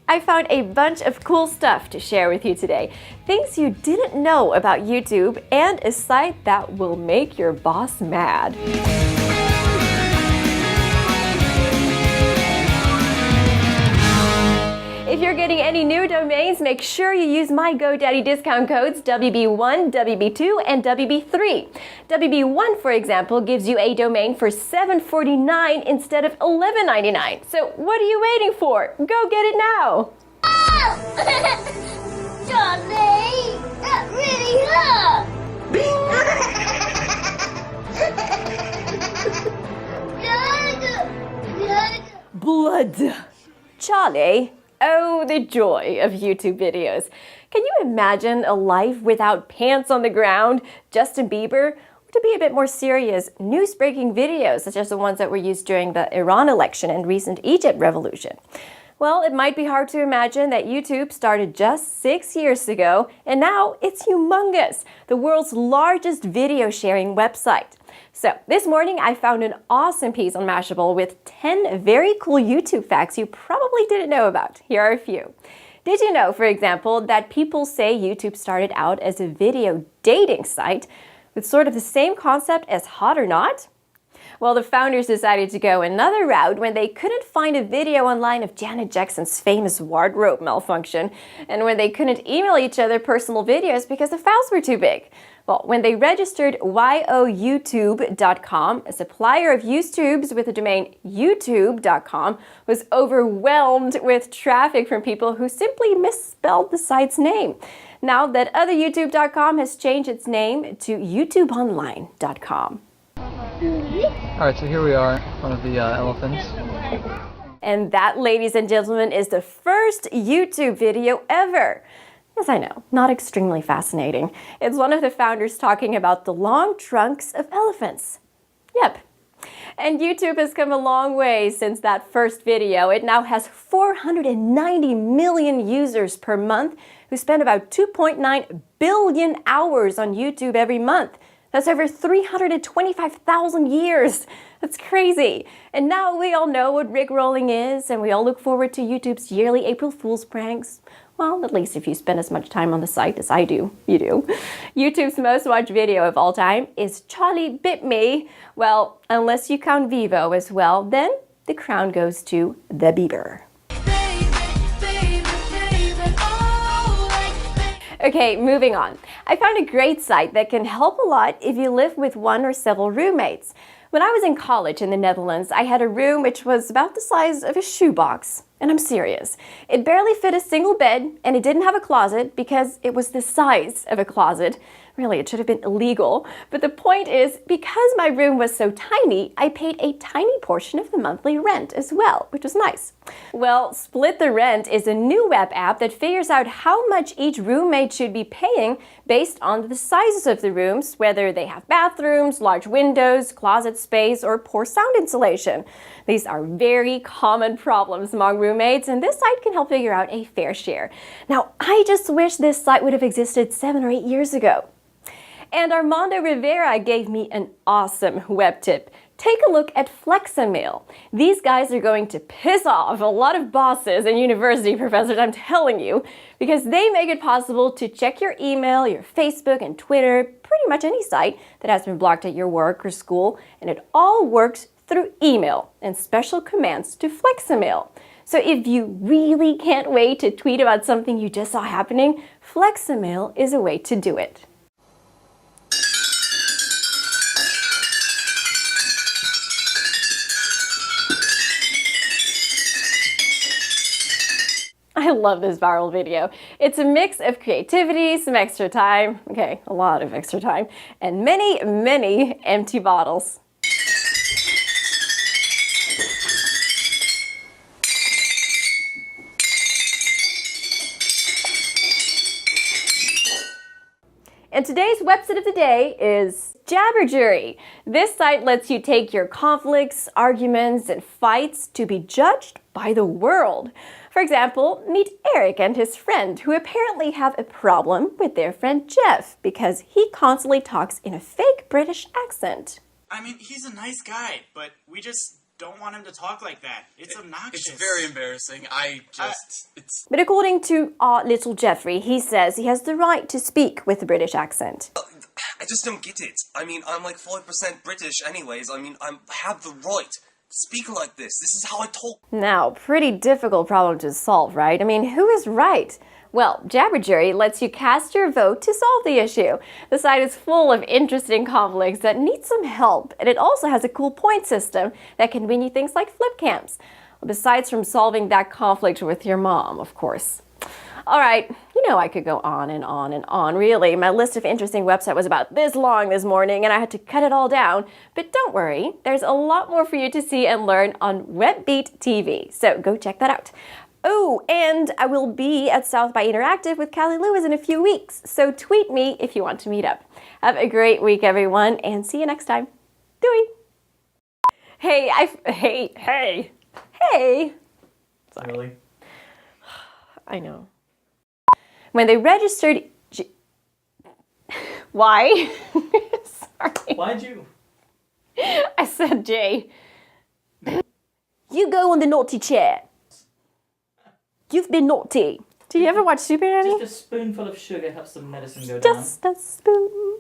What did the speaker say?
I found a bunch of cool stuff to share with you today. Things you didn't know about YouTube and a site that will make your boss mad. If you're getting any new domains, make sure you use my GoDaddy discount codes WB1, WB2, and WB3. WB1, for example, gives you a domain for $7.49 instead of $11.99. So what are you waiting for? Go get it now! Johnny, that really hurt! Blood! Charlie? Oh, the joy of YouTube videos. Can you imagine a life without pants on the ground, Justin Bieber? Or to be a bit more serious, news-breaking videos such as the ones that were used during the Iran election and recent Egypt revolution. Well, it might be hard to imagine that YouTube started just 6 years ago, and now it's humongous, the world's largest video sharing website. So this morning I found an awesome piece on Mashable with 10 very cool YouTube facts you probably didn't know about. Here are a few. Did you know, for example, that people say YouTube started out as a video dating site with sort of the same concept as Hot or Not? Well, the founders decided to go another route when they couldn't find a video online of Janet Jackson's famous wardrobe malfunction, and when they couldn't email each other personal videos because the files were too big. Well, when they registered youtube.com, a supplier of used tubes with the domain youtube.com was overwhelmed with traffic from people who simply misspelled the site's name. Now that other youtube.com has changed its name to youtubeonline.com. Alright, so here we are, one of the elephants. And that, ladies and gentlemen, is the first YouTube video ever. Yes, I know, not extremely fascinating. It's one of the founders talking about the long trunks of elephants. Yep. And YouTube has come a long way since that first video. It now has 490 million users per month who spend about 2.9 billion hours on YouTube every month. That's over 325,000 years. That's crazy. And now we all know what Rickrolling is, and we all look forward to YouTube's yearly April Fool's pranks. Well, at least if you spend as much time on the site as I do, you do. YouTube's most watched video of all time is Charlie Bit Me. Well, unless you count VEVO as well, then the crown goes to the Bieber. Okay, moving on. I found a great site that can help a lot if you live with one or several roommates. When I was in college in the Netherlands, I had a room which was about the size of a shoebox. And I'm serious. It barely fit a single bed, and it didn't have a closet because it was the size of a closet. Really, it should have been illegal. But the point is, because my room was so tiny, I paid a tiny portion of the monthly rent as well, which was nice. Well, Split the Rent is a new web app that figures out how much each roommate should be paying based on the sizes of the rooms, whether they have bathrooms, large windows, closet space, or poor sound insulation. These are very common problems among roommates, and this site can help figure out a fair share. Now, I just wish this site would have existed 7 or 8 years ago. And Armando Rivera gave me an awesome web tip. Take a look at Flexamail. These guys are going to piss off a lot of bosses and university professors, I'm telling you, because they make it possible to check your email, your Facebook and Twitter, pretty much any site that has been blocked at your work or school, and it all works through email and special commands to Flexamail. So if you really can't wait to tweet about something you just saw happening, Flexamail is a way to do it. I love this viral video. It's a mix of creativity, some extra time, okay, a lot of extra time, and many, many empty bottles. And today's website of the day is Jabberjury. This site lets you take your conflicts, arguments, and fights to be judged by the world. For example, meet Eric and his friend, who apparently have a problem with their friend Jeff because he constantly talks in a fake British accent. I mean, he's a nice guy, but we just don't want him to talk like that. It's obnoxious. It's very embarrassing. It's... But according to our little Jeffrey, he says he has the right to speak with a British accent. I just don't get it. I mean, I'm like 40% British anyways. I mean, I have the right to speak like this. This is how I talk. Now, pretty difficult problem to solve, right? I mean, who is right? Well, Jabberjury lets you cast your vote to solve the issue. The site is full of interesting conflicts that need some help, and it also has a cool point system that can win you things like flip camps. Besides from solving that conflict with your mom, of course. All right, you know I could go on and on and on, really. My list of interesting websites was about this long this morning, and I had to cut it all down. But don't worry, there's a lot more for you to see and learn on WebBeatTV, so go check that out. Oh, and I will be at South by Interactive with Callie Lewis in a few weeks, so tweet me if you want to meet up. Have a great week, everyone, and see you next time. Doei! Hey. Sorry. Really? I know. When they registered... Why? Sorry. Why'd you? I said Jay. You go on the naughty chair. You've been naughty. Do you ever watch Super Nanny? Just a spoonful of sugar helps the medicine go down. Just a spoon.